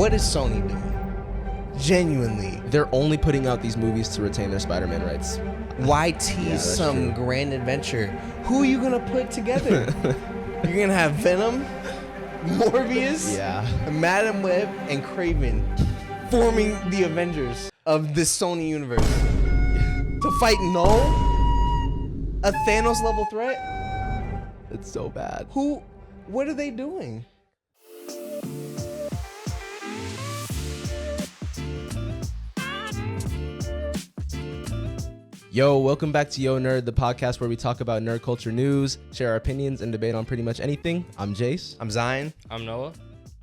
What is Sony doing? Genuinely. They're only putting out these movies to retain their Spider-Man rights. Why tease some grand adventure? Who are you going to put together? You're going to have Venom, Morbius, Madam Web, and Kraven forming the Avengers of the Sony universe. To fight Null? A Thanos level threat? It's so bad. What are they doing? Yo, welcome back to Yo Nerd, the podcast where we talk about nerd culture news, share our opinions, and debate on pretty much anything. I'm Jase. I'm Zion. I'm Noah.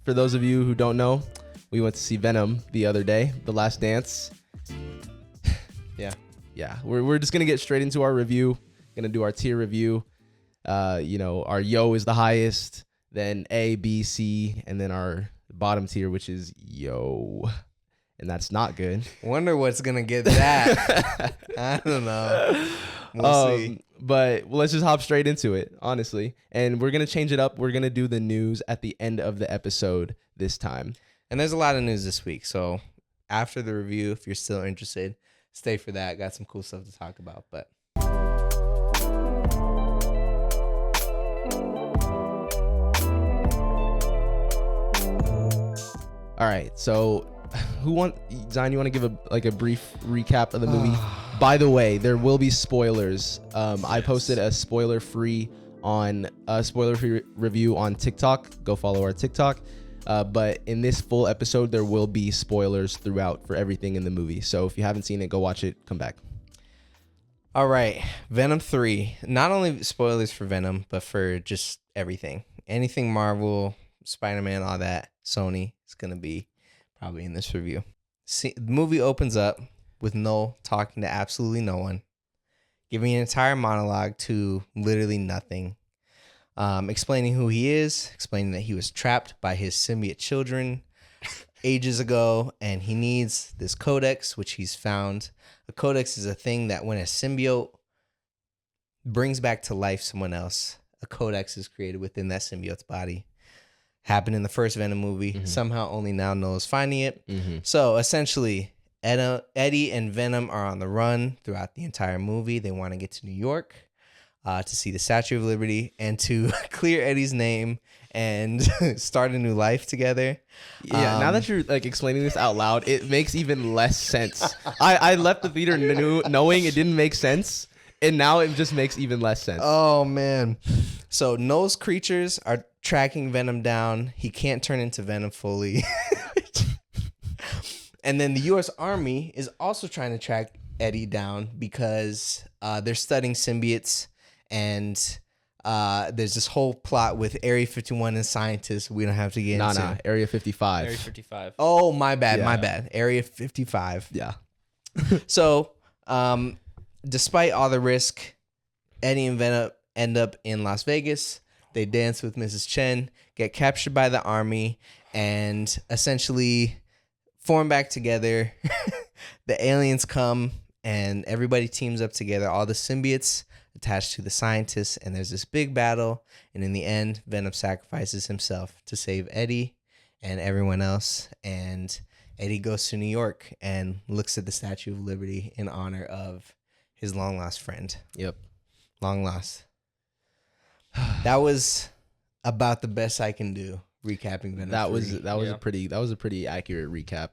For those of you who don't know, we went to see Venom the other day, The Last Dance. Yeah. We're just going to get straight into our review. Going to do our tier review. Our Yo is the highest, then A, B, C, and then our bottom tier, which is Yo. And that's not good. Wonder what's going to get that. I don't know. We'll see. But let's just hop straight into it, honestly. And we're going to change it up. We're going to do the news at the end of the episode this time. And there's a lot of news this week. So after the review, if you're still interested, stay for that. Got some cool stuff to talk about. But all right. So Zion, you want to give a brief recap of the movie? By the way, there will be spoilers. I posted a spoiler-free review on TikTok. Go follow our TikTok. But in this full episode, there will be spoilers throughout for everything in the movie. So if you haven't seen it, go watch it. Come back. all right, Venom 3. Not only spoilers for Venom, but for just everything. Anything Marvel, Spider-Man, all that, Sony is going to be probably in this review. The movie opens up with Noel talking to absolutely no one, giving an entire monologue to literally nothing, explaining who he is, explaining that he was trapped by his symbiote children ages ago, and he needs this codex, which he's found. A codex is a thing that when a symbiote brings back to life someone else, a codex is created within that symbiote's body. Happened in the first Venom movie. Mm-hmm. Somehow only now Noah's finding it. Mm-hmm. So essentially, Eddie and Venom are on the run throughout the entire movie. They want to get to New York to see the Statue of Liberty and to clear Eddie's name and start a new life together. Yeah, now that you're explaining this out loud, it makes even less sense. I left the theater knowing it didn't make sense, and now it just makes even less sense. Oh, man. So Noel's creatures are tracking Venom down. He can't turn into Venom fully. And then the U.S. Army is also trying to track Eddie down because they're studying symbiotes, and there's this whole plot with Area 51 and scientists we don't have to get into. Nah, Area 55. Area 55. Oh, my bad. Area 55. Yeah. So, despite all the risk, Eddie and Venom end up in Las Vegas. They dance with Mrs. Chen, get captured by the army, and essentially form back together. The aliens come, and everybody teams up together. All the symbiotes attached to the scientists, and there's this big battle. And in the end, Venom sacrifices himself to save Eddie and everyone else. And Eddie goes to New York and looks at the Statue of Liberty in honor of his long-lost friend. Yep. Long lost. That was about the best I can do recapping Venom. That was a pretty accurate recap.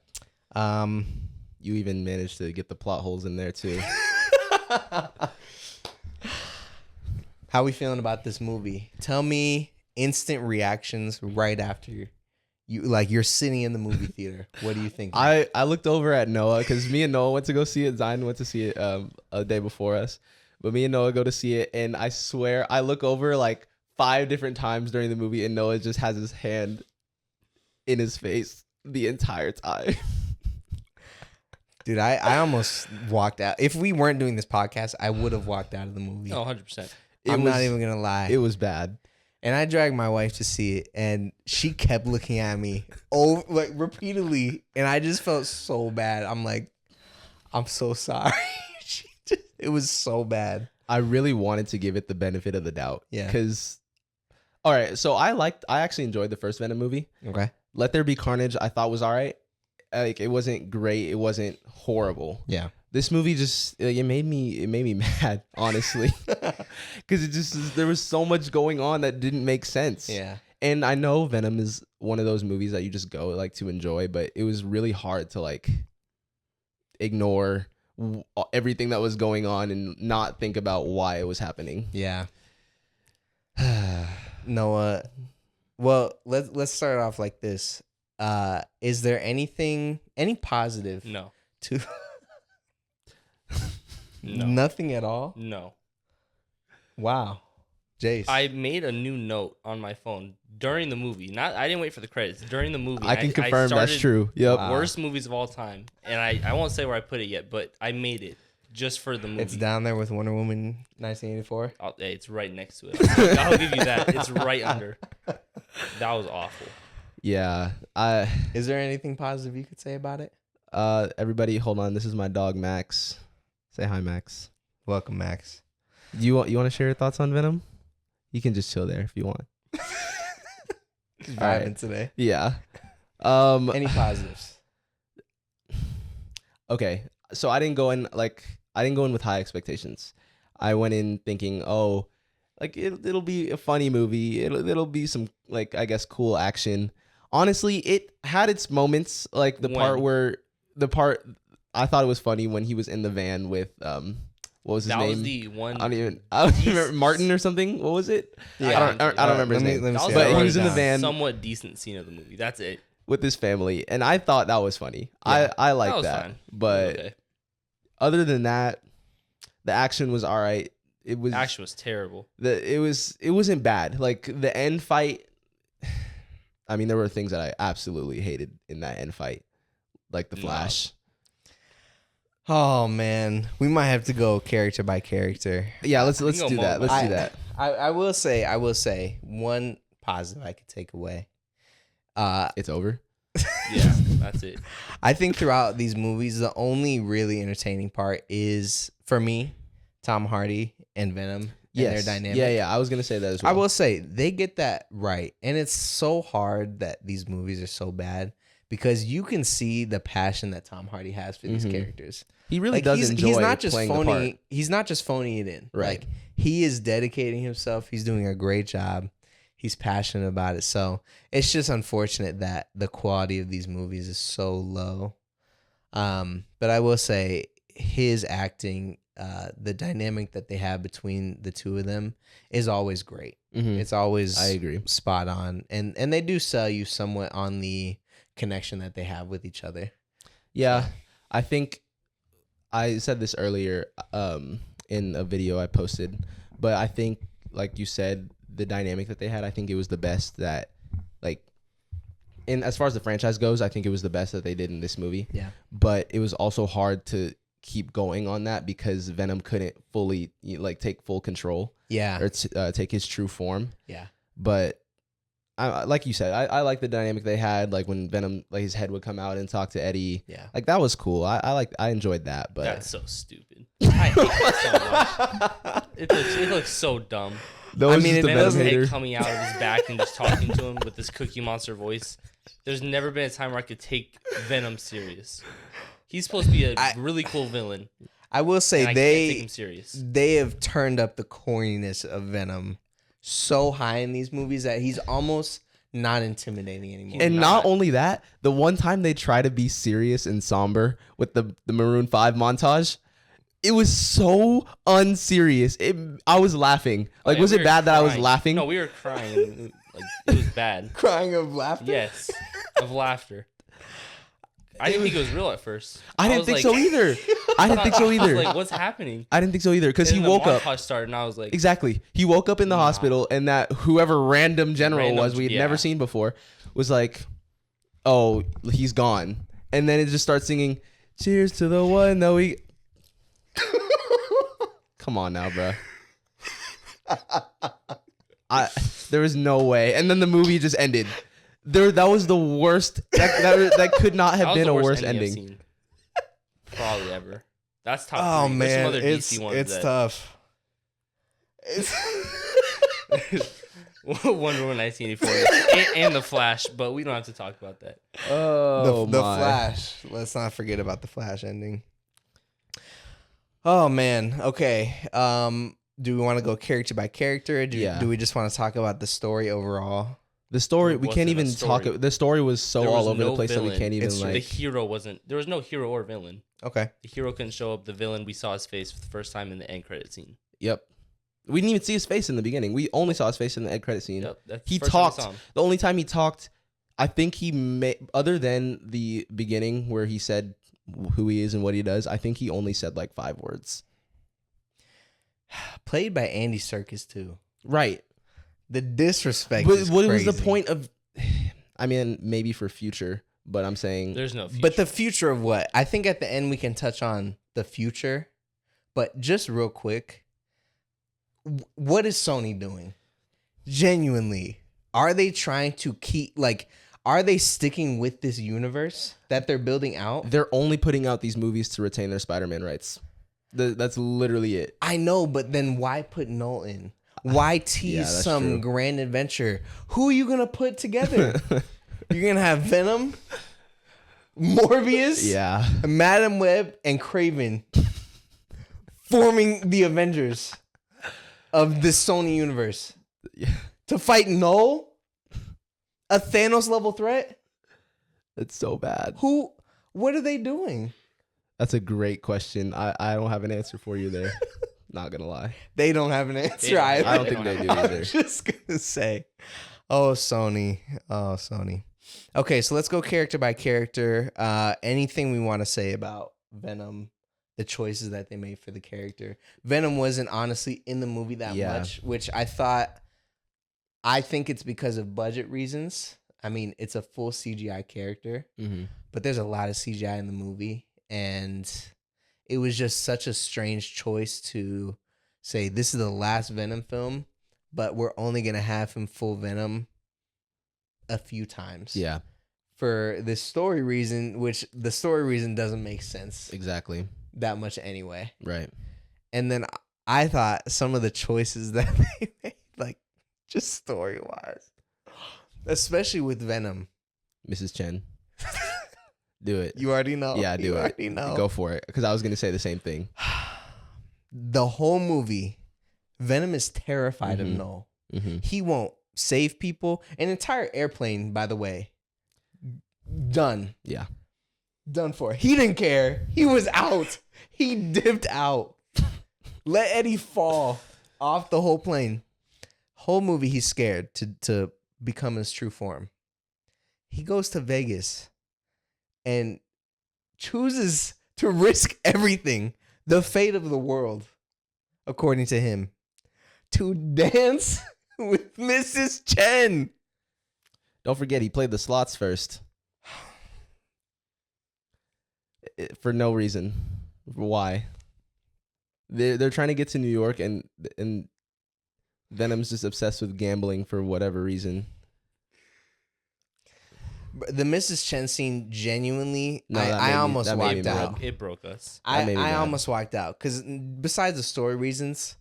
You even managed to get the plot holes in there too. How we feeling about this movie? Tell me instant reactions right after you're sitting in the movie theater. What do you think? I looked over at Noah because me and Noah went to go see it. Zion went to see it a day before us. But me and Noah go to see it, and I swear I look over 5 different times during the movie, and Noah just has his hand in his face the entire time. Dude, I almost walked out. If we weren't doing this podcast, I would have walked out of the movie. Oh, 100%. I'm not even going to lie. It was bad. And I dragged my wife to see it, and she kept looking at me repeatedly, and I just felt so bad. I'm like, I'm so sorry. It was so bad. I really wanted to give it the benefit of the doubt. Yeah. Because, all right, so I actually enjoyed the first Venom movie. Okay. Let There Be Carnage, I thought was all right. Like, it wasn't great. It wasn't horrible. Yeah. This movie just it made me mad, honestly, because there was so much going on that didn't make sense. Yeah. And I know Venom is one of those movies that you just go like to enjoy, but it was really hard to like ignore everything that was going on and not think about why it was happening. Yeah. Noah, well, let's start off like this. Is there any positive No. to No. Nothing at all? No. Wow. Jase. I made a new note on my phone during the movie. I didn't wait for the credits. During the movie. I can confirm that's started true. Yep. Wow. Worst movies of all time. And I won't say where I put it yet, but I made it just for the movie. It's down there with Wonder Woman 1984. Hey, it's right next to it. I'll give you that. It's right under. That was awful. Yeah. Is there anything positive you could say about it? Everybody, hold on. This is my dog Max. Say hi, Max. Welcome, Max. You want to share your thoughts on Venom? You can just chill there if you want. Just All right. vibing today. Yeah. Any positives? Okay. So I didn't go in with high expectations. I went in thinking, oh, like it'll be a funny movie. It'll be some like I guess cool action. Honestly, it had its moments, like the part I thought it was funny when he was in the van with what was his name? That was the one. I don't remember Martin or something. What was it? Yeah. I don't remember his name. Let me That see. was But the he was in the one van somewhat decent scene of the movie. That's it. with his family, and I thought that was funny. Yeah. I like That was that. fine. But Okay. other than that, the action was all right. It was Action was terrible. it wasn't bad. Like the end fight, I mean, there were things that I absolutely hated in that end fight, like the No. Flash. Oh man, we might have to go character by character. Yeah, let's go do that. moment Let's by do that. I will say one positive I could take away. It's over. Yeah, that's it. I think throughout these movies, the only really entertaining part is for me, Tom Hardy and Venom and their dynamic. Yeah. I was gonna say that as well. I will say they get that right, and it's so hard that these movies are so bad because you can see the passion that Tom Hardy has for these characters. He really does enjoy he's not just playing the part. phony. He's not just phoning it in. Right. Like he is dedicating himself. He's doing a great job. He's passionate about it. So it's just unfortunate that the quality of these movies is so low. But I will say his acting, the dynamic that they have between the two of them is always great. Mhm. It's always I agree. spot on. And they do sell you somewhat on the connection that they have with each other. Yeah, I think I said this earlier in a video I posted, but I think, like you said, the dynamic that they had, I think it was the best that, like, in as far as the franchise goes, I think it was the best that they did in this movie. Yeah. But it was also hard to keep going on that because Venom couldn't fully take full control Yeah. or take his true form. Yeah. But like you said, I like the dynamic they had, like when Venom, like his head would come out and talk to Eddie. Yeah. Like that was cool. I enjoyed that. But That's so stupid. I hate that so much. It looks so dumb. that I was mean, just it a doesn't Venom His hater. head coming out of his back and just talking to him with this Cookie Monster voice. There's never been a time where I could take Venom serious. He's supposed to be a really cool villain. I will say And I can't take him serious. they have turned up the corniness of Venom so high in these movies that he's almost not intimidating anymore. And not. not only that, the one time they try to be serious and somber with the Maroon 5 montage, it was so unserious. I was laughing. Like, Yeah, was we it were bad that I was crying. laughing? No, we were crying. Like, it was bad. crying of laughter. Yes, of laughter. I didn't think it was real at first. I didn't was think like- so either. I didn't think so I was either. like, what's happening? I didn't think so either because he And then woke the up. montage started, and I was like, Exactly. He woke up in the hospital, and that whoever random general Random- was we had yeah. never seen before was like, "Oh, he's gone," and then it just starts singing, "Cheers to the one that we." Come on now, bro. There was no way, and then the movie just ended. That was the worst. That could not that have was been the a worst worse ending I've ending. seen. Probably ever. That's top Oh three. There's some man, other DC ones it's that- tough. It's Wonder Woman 1984 and the Flash, but we don't have to talk about that. Oh, the my. Flash. Let's not forget about the Flash ending. Oh man. Okay. Do we want to go character by character? Do we just want to talk about the story overall? The story, It we can't wasn't a even talk. story. The story was so There all was over the no place that we villain. can't even It's true. The like. hero wasn't. There was no hero or villain. Okay. The hero couldn't show up. The villain, we saw his face for the first time in the end credit scene. Yep. We didn't even see his face in the beginning. We only saw his face in the end credit scene. Yep. That's He the first time we talked. saw him. The only time he talked, I think other than the beginning where he said who he is and what he does, I think he only said like 5 words. Played by Andy Serkis too. Right. The disrespect. But is what was crazy. the point of? I mean, maybe for future, but I'm saying There's no future. But the future of what? I think at the end we can touch on the future. But just real quick, what is Sony doing? Genuinely, are they trying to keep are they sticking with this universe that they're building out? they're only putting out these movies to retain their Spider-Man rights. That's literally it. I know, but then why put Noel in? Why tease that's some true. grand adventure? Who are you gonna put together? You're gonna have Venom, Morbius, Yeah. Madam Web, and Kraven forming the Avengers of this Sony universe Yeah. to fight Noel, a Thanos level threat. It's so bad. Who? What are they doing? That's a great question. I don't have an answer for you there. Not gonna lie. They don't have an answer. Yeah, either. I don't think they do I'm either. just gonna say, oh Sony, oh Sony. Okay, so let's go character by character. Anything we want to say about Venom, the choices that they made for the character. Venom wasn't honestly in the movie that much, which I thought. I think it's because of budget reasons. I mean, it's a full CGI character, Mm-hmm. but there's a lot of CGI in the movie, and it was just such a strange choice to say this is the last Venom film, but we're only gonna have him full Venom a few times. Yeah, For this story reason, which the story reason doesn't make sense exactly. that much anyway. Right. And then I thought some of the choices that they made, like just story wise, especially with Venom. Mrs. Chen. Do it. You already know. Yeah, do you it. already know. Go for it. Because I was gonna say the same thing. The whole movie, Venom is terrified of Mhm. Noel. Mm-hmm. He won't save people. An entire airplane, by the way, done. Yeah. Done for. He didn't care. He was out. He dipped out. Let Eddie fall off the whole plane. Whole movie, he's scared to become his true form. He goes to Vegas and chooses to risk everything, the fate of the world, according to him, to dance with Mrs. Chen. Don't forget, he played the slots first. For no reason. Why? They're trying to get to New York, and Venom's just obsessed with gambling for whatever reason. The Mrs. Chen scene genuinely, No, that made I me- almost that made me walked mad. out. It broke us. That made me I mad. almost walked out because besides the story reasons,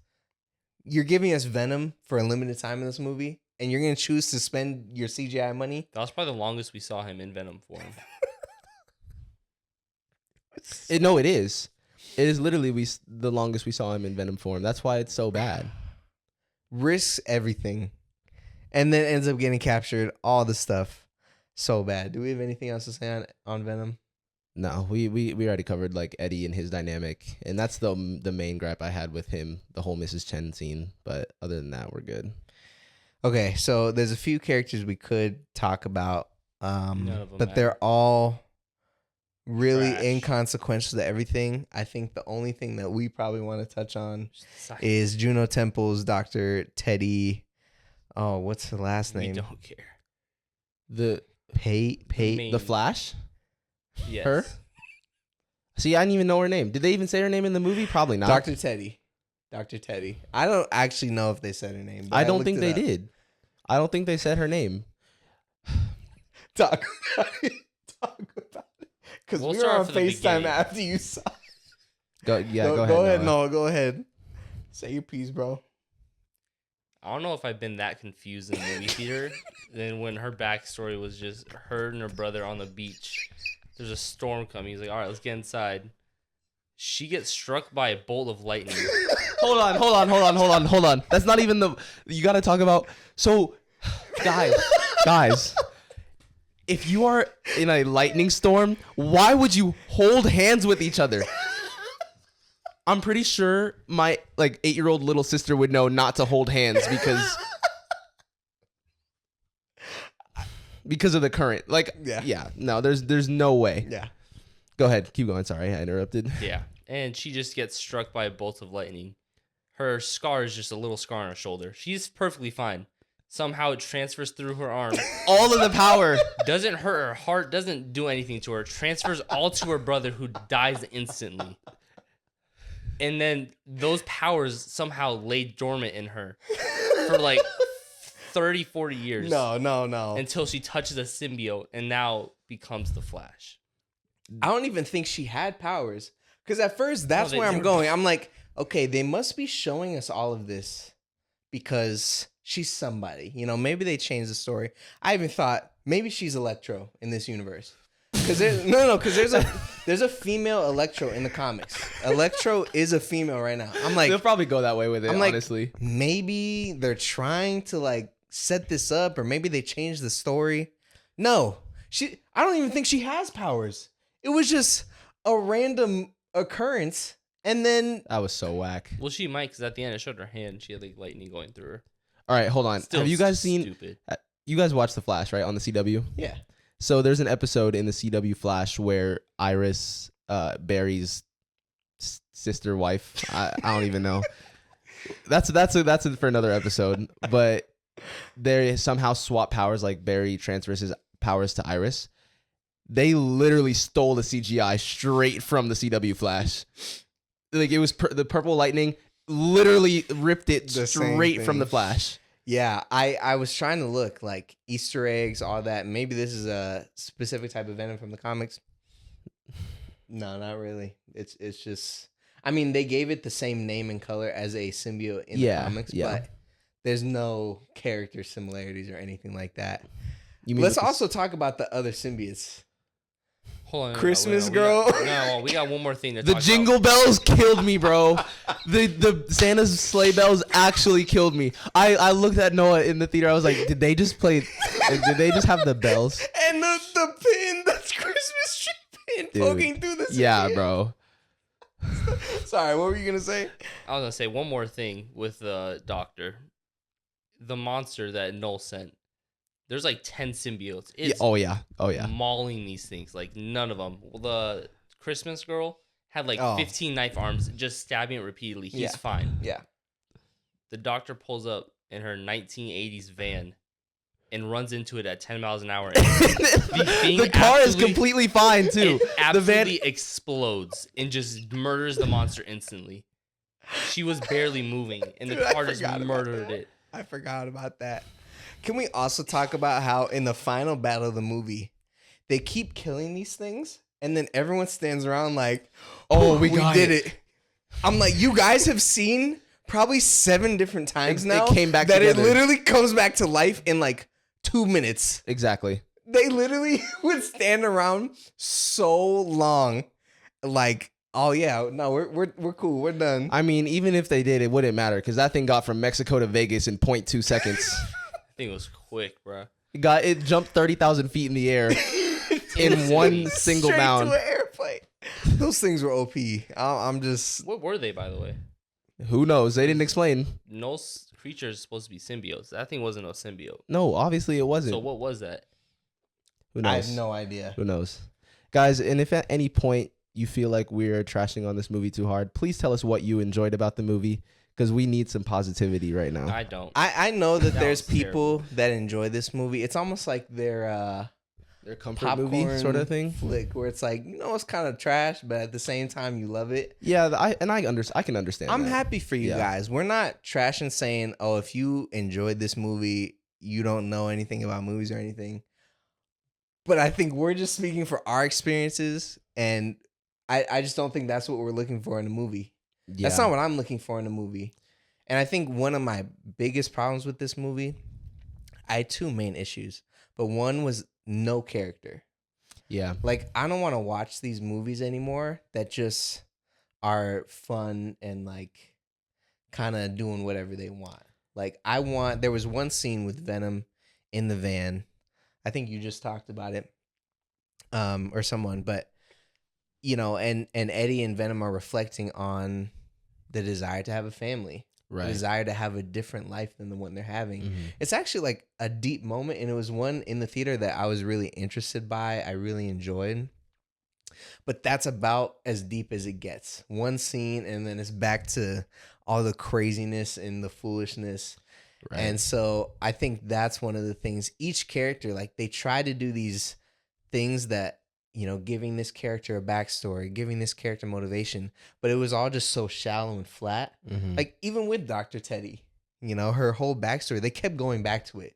you're giving us Venom for a limited time in this movie, and you're gonna choose to spend your CGI money. That was probably the longest we saw him in Venom form. No, it is. It is literally the longest we saw him in Venom form. That's why it's so bad. Risks everything, and then ends up getting captured. All the stuff, so bad. Do we have anything else to say on Venom? No, we already covered like Eddie and his dynamic, and that's the main gripe I had with him, the whole Mrs. Chen scene. But other than that, we're good. Okay, so there's a few characters we could talk about, None of them but matter. they're all really Trash. inconsequential to everything. I think the only thing that we probably want to touch on Side- is Juno Temple's Dr. Teddy. Oh, what's the last we name? don't care. The Main- the Flash. Yes. Her? See, I didn't even know her name. Did they even say her name in the movie? Probably not. Dr. Teddy. Dr. Teddy. I don't actually know if they said her name. But I don't looked think it they up. did. I don't think they said her name. Talk about it. Talk about it. Because We'll we were start on from the FaceTime beginning. after you saw. Go Go ahead. ahead. Noah. No, go ahead. Say your piece, bro. I don't know if I've been that confused in the movie theater than when her backstory was just her and her brother on the beach. There's a storm coming. He's like, all right, let's get inside. She gets struck by a bolt of lightning. Hold on. That's not even the. You got to talk about. So, guys, if you are in a lightning storm, why would you hold hands with each other? I'm pretty sure my 8-year-old little sister would know not to hold hands because of the current. No, there's no way. Yeah. Go ahead, keep going. Sorry, I interrupted. Yeah, and she just gets struck by a bolt of lightning. Her scar is just a little scar on her shoulder. She's perfectly fine. Somehow it transfers through her arm. All of the power. Doesn't hurt her heart, doesn't do anything to her. Transfers all to her brother who dies instantly. And then those powers somehow lay dormant in her for 30, 40 years. No. Until she touches a symbiote and now becomes the Flash. I don't even think she had powers. Because at first, that's where I'm going. I'm like, okay, they must be showing us all of this because she's somebody. Maybe they changed the story. I even thought maybe she's Electro in this universe. Because there's a female Electro in the comics. Electro is a female right now. I'm like, they'll probably go that way with it. Honestly, maybe they're trying to set this up, or maybe they changed the story. No, I don't even think she has powers. It was just a random occurrence, and then that was so whack. Well, she might, because at the end it showed her hand. She had lightning going through her. All right, hold on. Still have you guys seen? Stupid. You guys watched The Flash, right, on the CW? Yeah. So there's an episode in the CW Flash where Iris, Barry's sister wife. I don't even know. That's for another episode. But they somehow swap powers. Like Barry transfers his powers to Iris. They literally stole the CGI straight from the CW Flash. It was the purple lightning. Literally ripped it straight from the Flash. Yeah, I was trying to look Easter eggs, all that. Maybe this is a specific type of Venom from the comics. No, not really. It's just, I mean, they gave it the same name and color as a symbiote in the comics, but there's no character similarities or anything like that. Let's also talk about the other symbiotes. Hold on, Christmas girl. We got one more thing to talk about. The jingle bells killed me, bro. The Santa's sleigh bells actually killed me. I looked at Noah in the theater. I was like, did they just play? Did they just have the bells? And the pin, that's Christmas tree pin poking through the Yeah, bro. Sorry, what were you gonna say? I was gonna say one more thing with the doctor. The monster that Noel sent. There's 10 symbiotes. It's Oh yeah. mauling these things. None of them. The Christmas girl had 15 knife arms, just stabbing it repeatedly. He's fine. Yeah. The doctor pulls up in her 1980s van and runs into it at 10 miles an hour. The car is completely fine too. It absolutely explodes and just murders the monster instantly. She was barely moving, and the car just murdered it. I forgot about that. Can we also talk about how in the final battle of the movie, they keep killing these things, and then everyone stands around oh, we did it. I'm like, you guys have seen probably 7 different times now it came back that together. It literally comes back to life in 2 minutes. Exactly. They literally would stand around so long, oh yeah, no, we're cool, we're done. I mean, even if they did, it wouldn't matter because that thing got from Mexico to Vegas in 0.2 seconds. I think it was quick, bro. It jumped 30,000 feet in the air in one single Straight bound. to an airplane. Those things were OP. I'm just. What were they, by the way? Who knows? They didn't explain. No creature is supposed to be symbiotes. That thing wasn't a symbiote. No, obviously it wasn't. So what was that? Who knows? I have no idea. Who knows? Guys, and if at any point you feel like we're trashing on this movie too hard, please tell us what you enjoyed about the movie. Because we need some positivity right now. I don't. I know that there's people terrible. that enjoy this movie. It's almost like their comfort movie sort of thing. Flick, where it's it's kind of trash, but at the same time you love it. Yeah, I can understand. I'm that. happy for you guys. We're not trashing saying, oh, if you enjoyed this movie, you don't know anything about movies or anything. But I think we're just speaking for our experiences, and I just don't think that's what we're looking for in a movie. Yeah. That's not what I'm looking for in a movie. And I think one of my biggest problems with this movie, I had two main issues, but one was no character. Yeah. Like, I don't want to watch these movies anymore that just are fun and like kind of doing whatever they want. Like, there was one scene with Venom in the van. I think you just talked about it, or someone, but and Eddie and Venom are reflecting on the desire to have a family, Right. the desire to have a different life than the one they're having. Mhm. It's actually like a deep moment, and it was one in the theater that I was really interested by. I really enjoyed. But that's about as deep as it gets. One scene, and then it's back to all the craziness and the foolishness. Right. And so I think that's one of the things. Each character, like, they try to do these things that, giving this character a backstory, giving this character motivation, but it was all just so shallow and flat. Mhm. Like, even with Dr. Teddy, her whole backstory, they kept going back to it.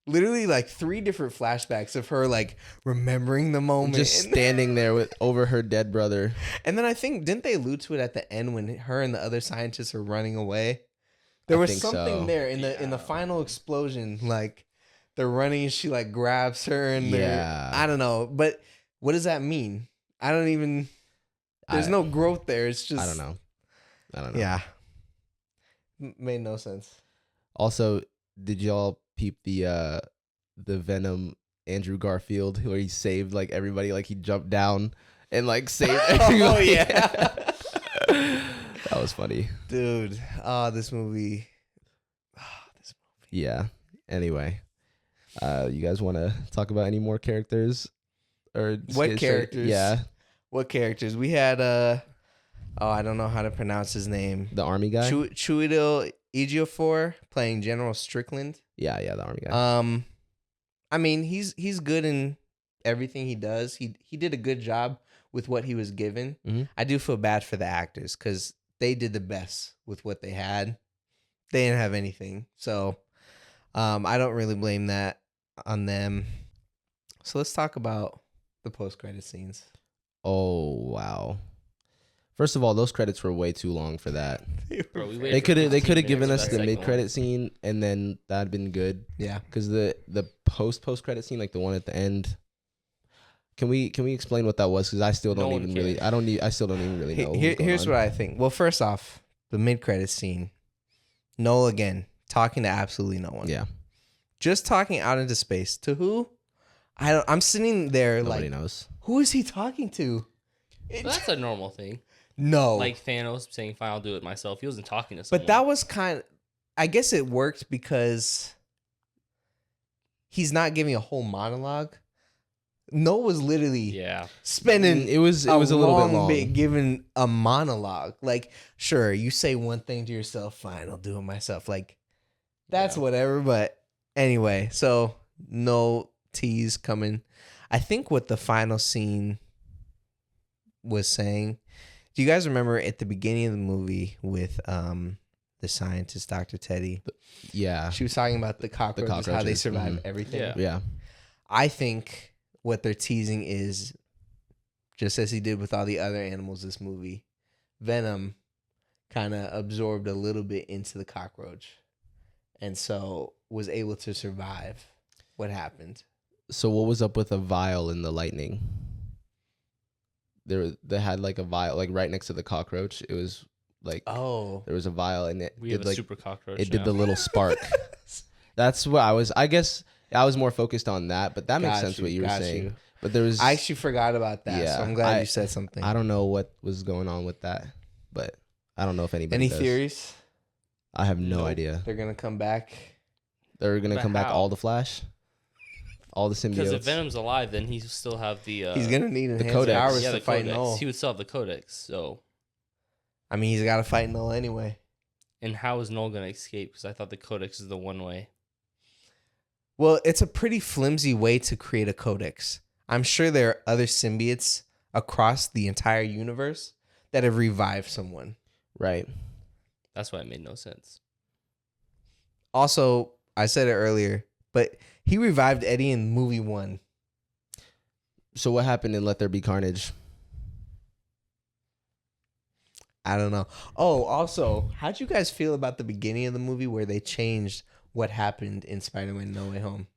Literally, like, 3 different flashbacks of her, like, remembering the moment. Just standing there over her dead brother. And then I think, didn't they allude to it at the end when her and the other scientists are running away? There was something there in the final explosion, like, they're running and she, like, grabs her and I don't know. But what does that mean? I don't even, there's no growth there. It's just, I don't know. Yeah. Made no sense. Also, did y'all peep the Venom Andrew Garfield where he saved like everybody, like he jumped down and like saved everybody? Oh, yeah. That was funny. Dude. Oh, this movie. Yeah. Anyway, you guys want to talk about any more characters? Or What characters? Yeah. What characters? We had I don't know how to pronounce his name. The army guy? Chiwetel Ejiofor playing General Strickland. Yeah, the army guy. I mean, he's good in everything he does. He did a good job with what he was given. Mm-hmm. I do feel bad for the actors because they did the best with what they had. They didn't have anything. So I don't really blame that on them. So let's talk about the post-credit scenes. Oh, wow. First of all, those credits were way too long for that. Bro, They could have given us the mid-credit scene and then that'd been good. Yeah. Because the post-credit scene, like the one at the end, can we explain what that was? Because I still don't even really know. Here's what I think. Well, first off, the mid-credit scene, Noel again talking to absolutely no one. Yeah. Just talking out into space. To who? I'm sitting there Nobody like, knows. Who is he talking to? That's a normal thing. No. Like Thanos saying, fine, I'll do it myself. He wasn't talking to someone. But that was I guess it worked because he's not giving a whole monologue. Noah was literally spending it was a little bit long giving a monologue. Like, sure, you say one thing to yourself, fine, I'll do it myself. Like, that's whatever. But anyway, so no tease coming. I think what the final scene was saying. Do you guys remember at the beginning of the movie with the scientist, Dr. Teddy? Yeah. She was talking about the cockroaches, how they survive everything. Yeah. I think what they're teasing is, just as he did with all the other animals this movie, Venom kind of absorbed a little bit into the cockroach and so was able to survive what happened. So what was up with a vial in the lightning? They had like a vial like right next to the cockroach. It was like there was a vial and it we did have a like super cockroach. Did the little spark. That's what I guess I was more focused on that, but that makes sense what you were saying. But I actually forgot about that, so I'm glad you said something. I don't know what was going on with that, but I don't know if anybody does. Theories? I have no idea. They're gonna come back. They're gonna come back all the Flash, all the symbiotes. Because if Venom's alive, then he still have the. He's gonna need the codex. Powers the to fight codex. Null. He would still have the codex. So. I mean, he's got to fight Null anyway. And how is Null gonna escape? Because I thought the codex is the one way. Well, it's a pretty flimsy way to create a codex. I'm sure there are other symbiotes across the entire universe that have revived someone. Right. That's why it made no sense. Also, I said it earlier, but he revived Eddie in movie 1. So what happened in Let There Be Carnage? I don't know. Oh, also, how'd you guys feel about the beginning of the movie where they changed what happened in Spider-Man No Way Home?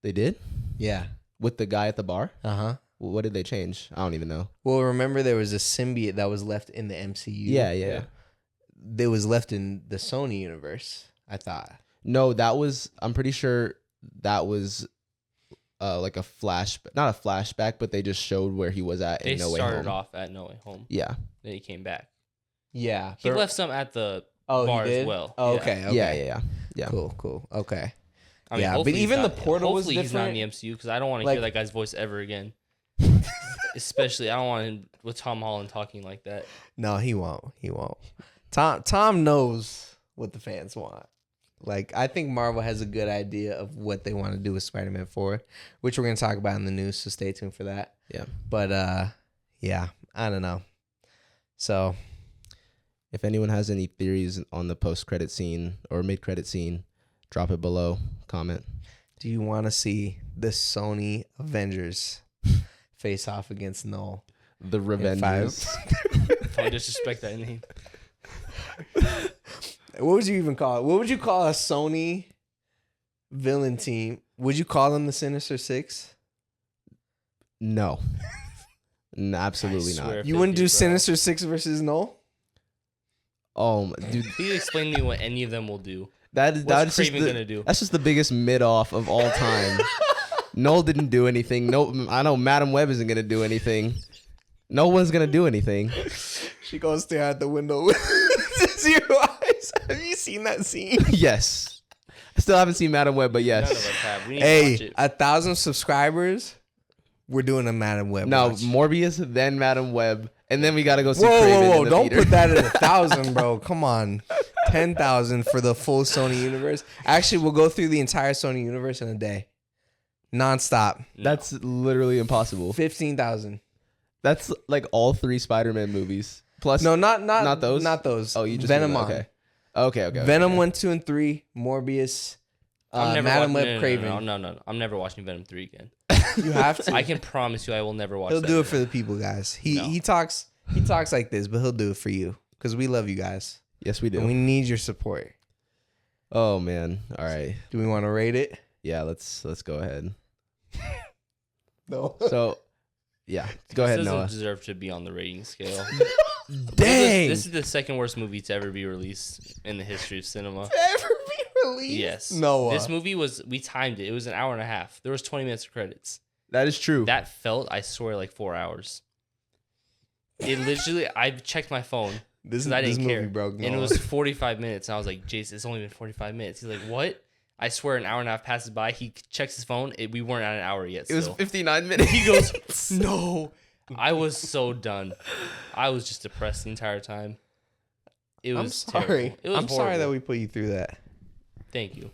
They did? Yeah. With the guy at the bar? Uh-huh. What did they change? I don't even know. Well, remember there was a symbiote that was left in the MCU. Yeah. It was left in the Sony universe, I thought. No, I'm pretty sure that was like a not a flashback, but they just showed where he was at They in No Way Home. started off at No Way Home. Yeah. Then he came back. Yeah. He left some at the he bar did? as well. Oh, Yeah. okay. Yeah. Cool. Okay. I mean, Yeah, but hopefully even he's the not- portal was hopefully he's not in the different. MCU because I don't want to Like- hear that guy's voice ever again. Especially, I don't want him with Tom Holland talking like that. No, he won't. Tom knows what the fans want. Like, I think Marvel has a good idea of what they want to do with Spider-Man 4, which we're going to talk about in the news, so stay tuned for that. Yeah. But, yeah, I don't know. So, If anyone has any theories on the post-credit scene or mid-credit scene, drop it below. Comment. do you want to see the Sony Avengers face off against Null? The in Revengers. 5? Don't disrespect that name. What would you even call it? What would you call a Sony villain team? Would you call them the Sinister Six? No. Absolutely I not. swear. You wouldn't do 50, bro. Sinister Six versus Null? Dude, Please explain to me what any of them will do. that's What's just Kraven gonna do? That's just the biggest mid-off of all time. Noel didn't do anything. No, I know Madam Web isn't gonna do anything. No one's gonna do anything. She goes stare out the window with zero eyes. Have you seen that scene? Yes. I still haven't seen Madam Web, but None of yes. us have. We need to watch Hey, it. 1,000 subscribers. We're doing a Madam Web. No, watch. Morbius, then Madam Web, and then we gotta go see Whoa, Kraven whoa, whoa! in the Don't theater. put that at 1,000, bro. Come on, 10,000 for the full Sony universe. Actually, we'll go through the entire Sony universe in a day, nonstop. No. That's literally impossible. 15,000. That's like all 3 Spider-Man movies. Plus, No, not those? Not those. Oh, you just Venom mean- on. Okay. Venom 1, 2, and 3. Morbius. Madam Web. Craven. No. I'm never watching Venom 3 again. You have to. I can promise you I will never watch He'll that do it again. for the people, guys. He No. he talks like this, but he'll do it for you because we love you guys Yes, we do. and we need your support. Oh man. All right. Do we want to rate it? Yeah. Let's go ahead. No. So, yeah. Go ahead, This doesn't Noah. deserve to be on the rating scale. Dang. This is the second worst movie to ever be released in the history of cinema. Ever be released? Yes. Noah. This movie we timed it. It was an hour and a half. There was 20 minutes of credits. That is true. That felt, I swear, like 4 hours. It literally, I checked my phone This because I didn't movie care. broke. And it was 45 minutes. And I was like, Jace, it's only been 45 minutes. He's like, what? I swear an hour and a half passes by. He checks his phone. We weren't at an hour yet. It was Still. 59 minutes. He goes, no. I was so done. I was just depressed the entire time. It was I'm sorry. terrible. It was I'm sorry horrible. that we put you through that. Thank you.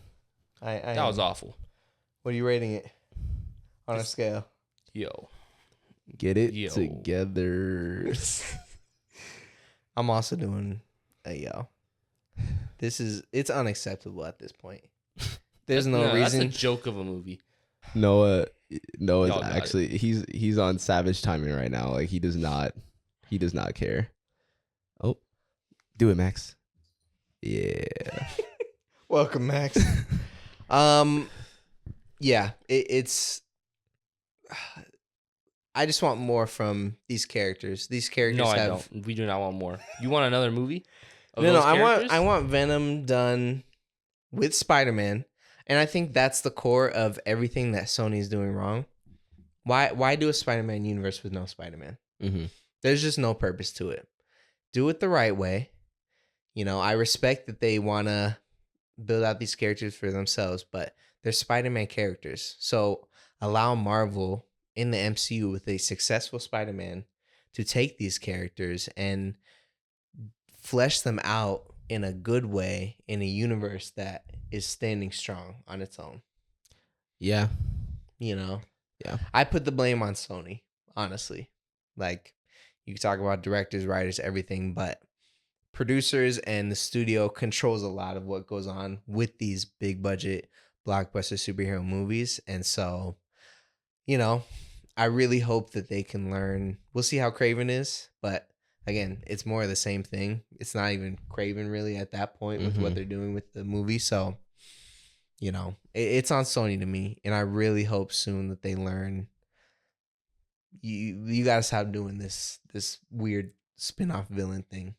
I That was awful. What are you rating it on a Just- scale? Yo. Get it Yo. together. I'm also doing a yo. It's unacceptable at this point. There's no reason. That's a joke of a movie. Noah's Y'all got actually he's on savage timing right now. Like he does not care. Oh, do it, Max. Yeah. Welcome, Max. Yeah, it's. I just want more from these characters. These characters No, I have. don't. We do not want more. You want another movie? of No, those I characters? want Venom done with Spider-Man, and I think that's the core of everything that Sony's doing wrong. Why do a Spider-Man universe with no Spider-Man? Mm-hmm. There's just no purpose to it. Do it the right way. You know, I respect that they want to build out these characters for themselves, but they're Spider-Man characters. So allow Marvel in the MCU with a successful Spider-Man to take these characters and flesh them out in a good way in a universe that is standing strong on its own. Yeah. You know? Yeah. I put the blame on Sony, honestly. Like, you can talk about directors, writers, everything, but producers and the studio controls a lot of what goes on with these big budget blockbuster superhero movies. And so, you know, I really hope that they can learn. We'll see how Craven is, but again, it's more of the same thing. It's not even Craven really at that point with what they're doing with the movie. So, you know, it's on Sony to me, and I really hope soon that they learn. You gotta stop doing this weird spin-off villain thing.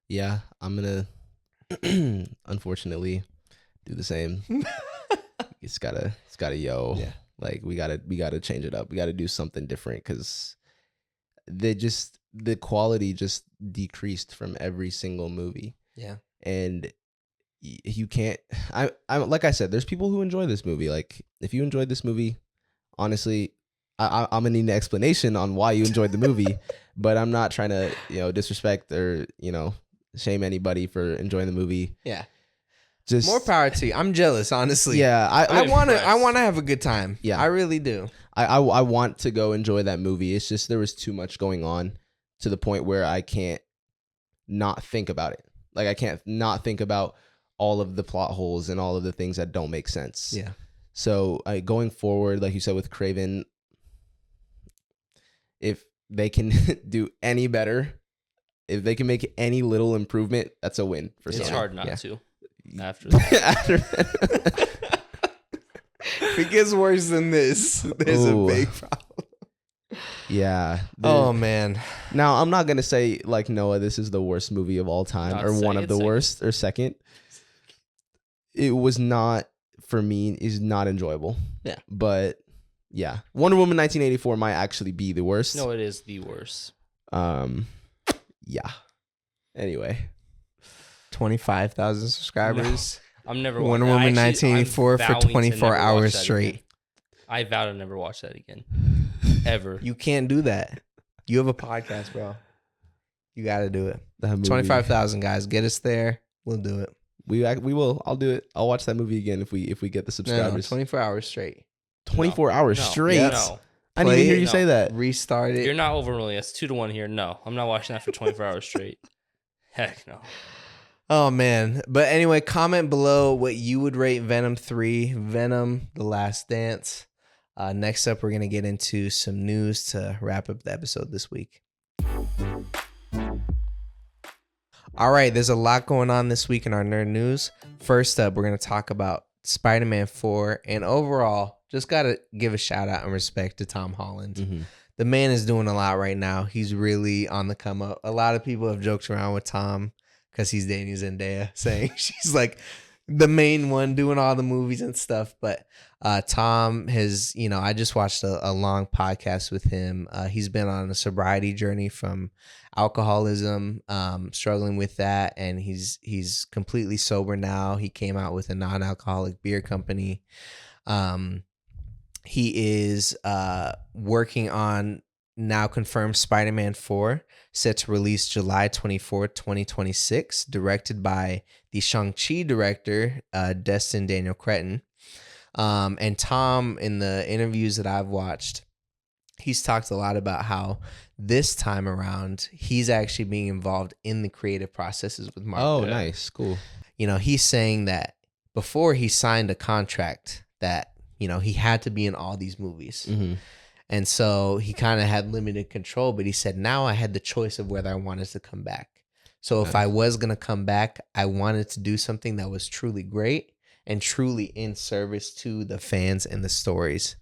Yeah, I'm gonna unfortunately do the same. It's gotta Yeah. like we gotta change it up. We gotta do something different because the quality just decreased from every single movie. Yeah. And you can't. I'm like I said, there's people who enjoy this movie. Like if you enjoyed this movie, honestly, I'm gonna need an explanation on why you enjoyed the movie. But I'm not trying to disrespect or shame anybody for enjoying the movie. Yeah. Just more power to you. I'm jealous, honestly. Yeah, I want to have a good time. Yeah, I really do. I want to go enjoy that movie. It's just there was too much going on to the point where I can't not think about it. Like I can't not think about all of the plot holes and all of the things that don't make sense. Yeah. So going forward, like you said with Craven, if they can do any better, if they can make any little improvement, that's a win for Sony. It's hard not to. After that. If it gets worse than this, there's a big problem. Yeah. Oh man. Now I'm not gonna say like Noah, this is the worst movie of all time or one of the worst or second. It was not for me. Is not enjoyable. Yeah. But yeah, Wonder Woman 1984 might actually be the worst. No, it is the worst. Yeah. Anyway. 25,000 subscribers. No, I'm never Wonder Woman 1984 for 24 hours straight. Again. I vow to never watch that again. Ever. You can't do that. You have a podcast, bro. You got to do it. 25,000 guys. Get us there. We'll do it. We will. I'll do it. I'll watch that movie again if we get the subscribers. 24 hours straight. 24 hours straight. Yep. No. I didn't even hear you say that. Restart it. You're not overruling us. 2-1 here. No, I'm not watching that for 24 hours straight. Heck no. Oh, man. But anyway, comment below what you would rate Venom 3, Venom, The Last Dance. Next up, we're going to get into some news to wrap up the episode this week. All right, there's a lot going on this week in our nerd news. First up, we're going to talk about Spider-Man 4. And overall, just got to give a shout out and respect to Tom Holland. Mm-hmm. The man is doing a lot right now. He's really on the come up. A lot of people have joked around with Tom because he's dating Zendaya, saying she's like the main one doing all the movies and stuff. But Tom has, I just watched a long podcast with him. He's been on a sobriety journey from alcoholism, struggling with that. And he's completely sober now. He came out with a non-alcoholic beer company. He is working on now confirmed Spider-Man 4, set to release July 24th, 2026, directed by the Shang-Chi director, Destin Daniel Cretton. And Tom, in the interviews that I've watched, he's talked a lot about how this time around, he's actually being involved in the creative processes with Marvel. Oh, nice. Cool. He's saying that before he signed a contract that, he had to be in all these movies. Mm-hmm. And so he kind of had limited control, but he said, now I had the choice of whether I wanted to come back. So if I was going to come back, I wanted to do something that was truly great and truly in service to the fans and the stories.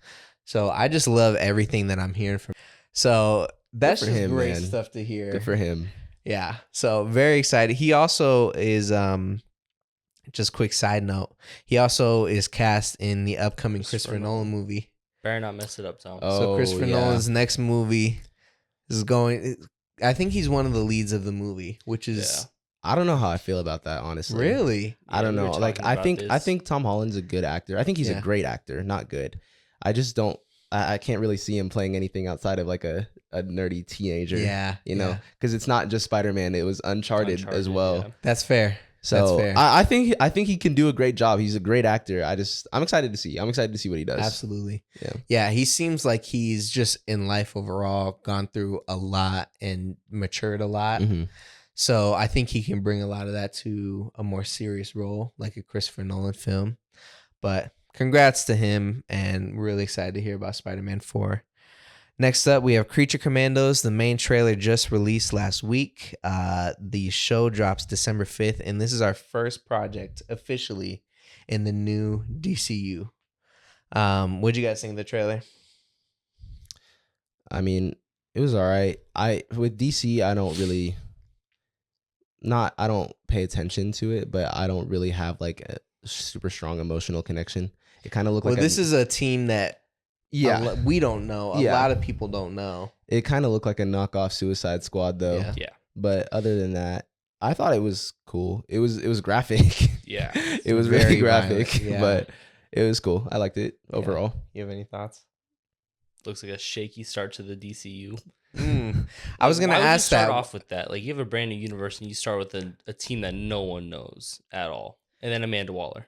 So I just love everything that I'm hearing from him. So that's just him, great man. stuff to hear. Good for him. Yeah. So very excited. He also is, just quick side note, he also is cast in the upcoming Christopher Nolan movie. Better not mess it up, Tom. So Christopher Nolan's next movie is going, I think he's one of the leads of the movie, which is... I don't know how I feel about that, honestly. Really? I don't know. Like, I think Tom Holland's a good actor. I think he's a great actor, not good. I just don't, I can't really see him playing anything outside of like a nerdy teenager. Yeah. Because it's not just Spider-Man. It was Uncharted as well. Yeah. That's fair. So that's fair. I think he can do a great job. He's a great actor. I'm excited to see. I'm excited to see what he does. Absolutely. Yeah. Yeah. He seems like he's just in life overall gone through a lot and matured a lot. Mm-hmm. So I think he can bring a lot of that to a more serious role, like a Christopher Nolan film. But congrats to him, and really excited to hear about Spider-Man 4. Next up, we have Creature Commandos. The main trailer just released last week. The show drops December 5th, and this is our first project officially in the new DCU. What'd you guys think of the trailer? I mean, it was all right. With DC, I don't pay attention to it, but I don't really have like a super strong emotional connection. It kind of looked like this is a team that we don't know. A lot of people don't know. It kind of looked like a knockoff Suicide Squad though. Yeah. But other than that, I thought it was cool. It was graphic. Yeah. It was very really graphic, violent, but it was cool. I liked it overall. You have any thoughts? Looks like a shaky start to the DCU. I was gonna Why would you ask start that. off with that. Like, you have a brand new universe and you start with a team that no one knows at all, and then Amanda Waller.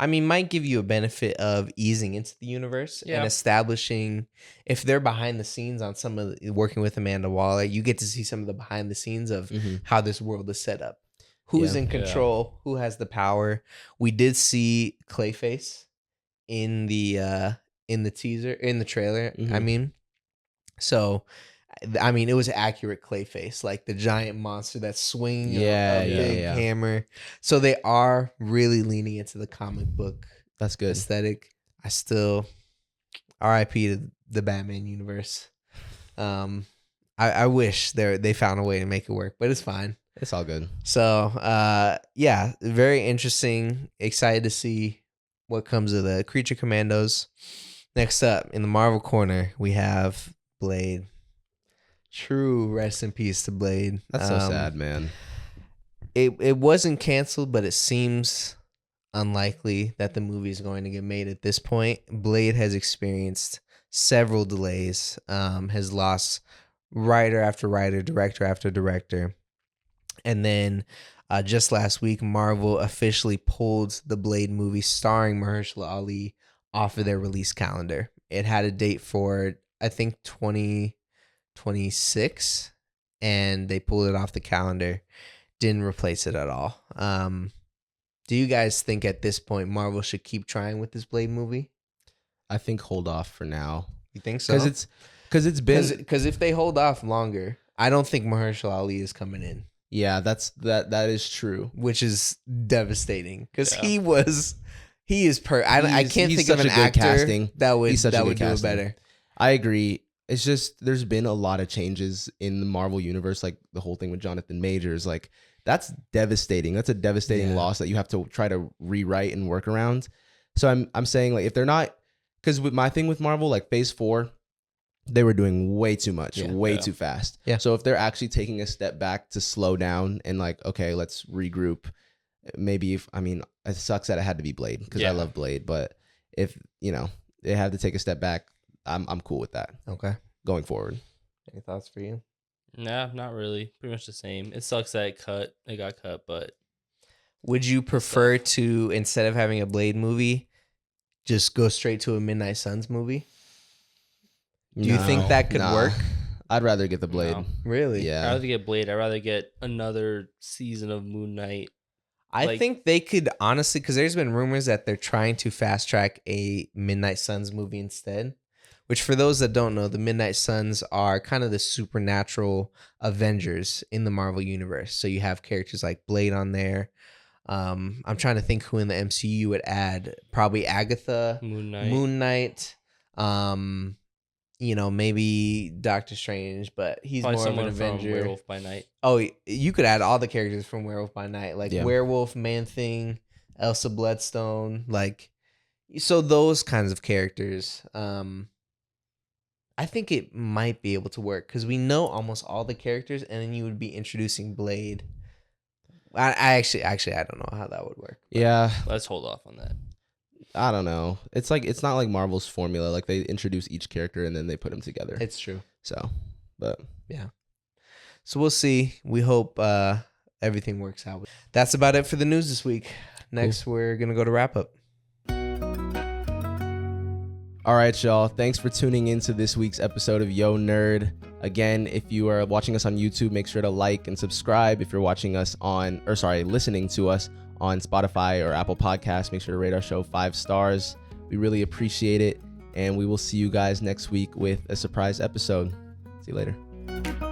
I mean, might give you a benefit of easing into the universe and establishing. If they're behind the scenes on some of working with Amanda Waller, you get to see some of the behind the scenes of how this world is set up. Who's in control? Who has the power? We did see Clayface in the teaser, in the trailer. I mean, so I mean, it was accurate Clayface, like the giant monster that's swinging a big hammer. So they are really leaning into the comic book. That's good aesthetic. I still R.I.P. to the Batman universe. I wish they found a way to make it work, but it's fine. It's all good. So yeah, very interesting. Excited to see what comes of the Creature Commandos. Next up in the Marvel corner, we have Blade. True rest in peace to Blade. That's so sad, man. It wasn't canceled, but it seems unlikely that the movie is going to get made at this point. Blade has experienced several delays, has lost writer after writer, director after director. And then just last week, Marvel officially pulled the Blade movie starring Mahershala Ali off of their release calendar. It had a date for, I think, 2026, and they pulled it off the calendar. Didn't replace it at all. Do you guys think at this point Marvel should keep trying with this Blade movie? I think hold off for now. You think so? Because if they hold off longer, I don't think Mahershala Ali is coming in. Yeah, that is true. Which is devastating because I can't think of an actor casting. that would do it better. I agree. It's just there's been a lot of changes in the Marvel universe, like the whole thing with Jonathan Majors. Like that's devastating. That's a devastating loss that you have to try to rewrite and work around. So I'm saying like if they're not, because with my thing with Marvel, like Phase 4, they were doing way too much, too fast. Yeah. So if they're actually taking a step back to slow down and like, okay, let's regroup. Maybe it sucks that it had to be Blade because I love Blade, but if they have to take a step back, I'm cool with that. Okay. Going forward. Any thoughts for you? Nah, not really. Pretty much the same. It sucks that it got cut, but would you prefer to, instead of having a Blade movie, just go straight to a Midnight Suns movie? Do you think that could work? I'd rather get the Blade. No. Really? Yeah. I'd rather get Blade. I'd rather get another season of Moon Knight. I think they could, honestly, because there's been rumors that they're trying to fast track a Midnight Suns movie instead. Which, for those that don't know, the Midnight Suns are kind of the supernatural Avengers in the Marvel Universe. So you have characters like Blade on there. I'm trying to think who in the MCU would add. Probably Agatha, Moon Knight. Maybe Doctor Strange, but he's probably more of an Avenger. Werewolf by Night. Oh, you could add all the characters from Werewolf by Night, like Werewolf, Man-Thing, Elsa Bloodstone, so those kinds of characters. I think it might be able to work because we know almost all the characters, and then you would be introducing Blade. I actually I don't know how that would work. Yeah, let's hold off on that. I don't know. It's not like Marvel's formula. Like they introduce each character and then they put them together. It's true. So, but yeah. So we'll see. We hope everything works out. That's about it for the news this week. Next, we're gonna go to wrap up. All right, y'all. Thanks for tuning in to this week's episode of Yo Nerd. Again, if you are watching us on YouTube, make sure to like and subscribe. If you're listening to us on Spotify or Apple Podcasts, make sure to rate our show 5 stars. We really appreciate it. And we will see you guys next week with a surprise episode. See you later.